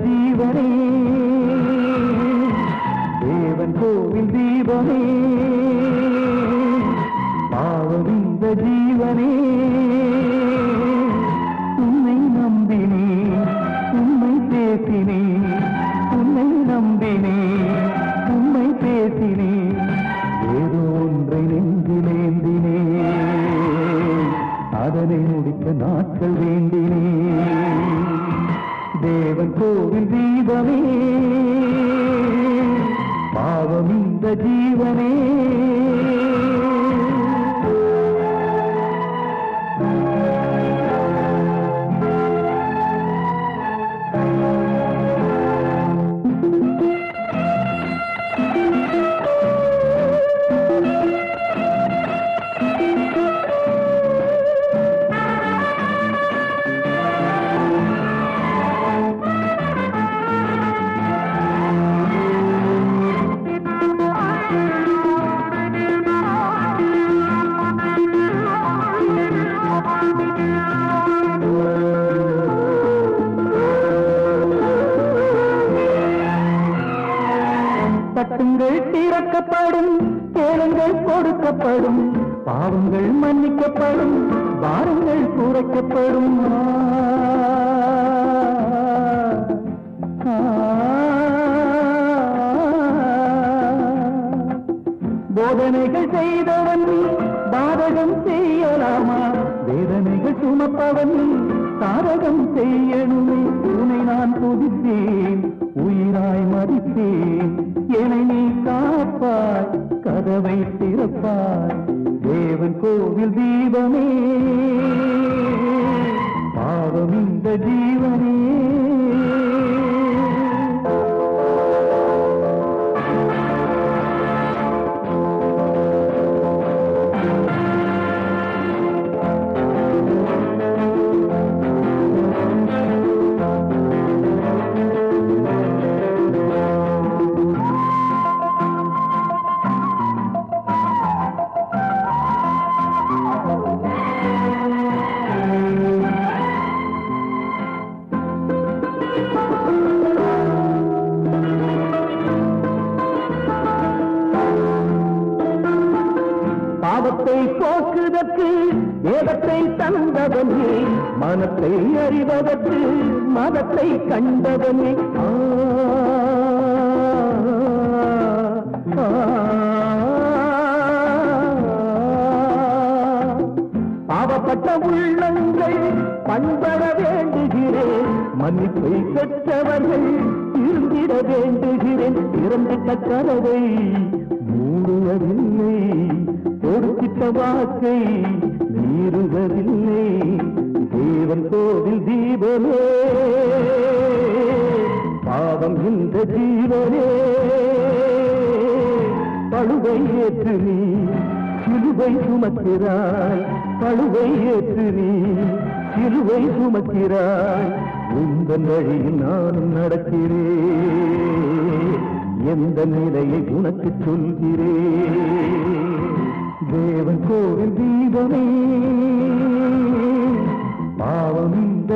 जीवने देवन कोविल दीपमे पावविंद जीवने उन्नै नंबिने उन्नै पेसिने उन्नै नंबिने उन्नै पेसिने ஏதோ ஒன்றை நெஞ்சிலேந்தினே அதனை முடிக்க நாட்கள் வேண்டினே தேவன் கோவில் தீபமே பாவம் இந்த ஜீவனே தட்டுங்கள் திறக்கப்படும், கேளுங்கள் கொடுக்கப்படும், பாவங்கள் மன்னிக்கப்படும், பாரங்கள் குறைக்கப்படும். போதனைகள் செய்தவன் பாதகம் செய்யலாமா? வேதனைகள் சுமப்பவன் தாரகம் செய்யணுமே. உன்னை நான் துதித்தேன், உயிராய் மதித்தேன், என்னை நீ காப்பாய், கதவை திறப்பாய். தேவன் கோவில் தீபமே பாவம் இந்த ஜீவனே. பாவத்தை போக்குதற்கு வேதத்தை தந்தவனே, மனத்தை அறிவதற்கு மதத்தை கண்டவனே. பாவப்பட்ட உள்ளங்கள் பண்பட வேண்டுகிறேன், மன்னிப்பை பெற்றவர்கள் திருந்திட வேண்டுகிறேன். திறந்திட்ட கதவை மூடுவதில்லை, கொடுத்திட்ட வாக்கை மீறுவதில்லை. தேவன் கோவில் தீபமே பாவம் இந்த ஜீவனே. பழுவை ஏற்று நீ சிலுவை சுமக்கிறாய், பழுவை ஏற்று நீ சிலுவை சுமக்கிறாய். உந்தன் வழியில் நானும் நடக்கிறேன், எந்த நிலையை உனக்கு சொல்கிறேன். தேவன் கோவில் தீபமே பாவம் இந்த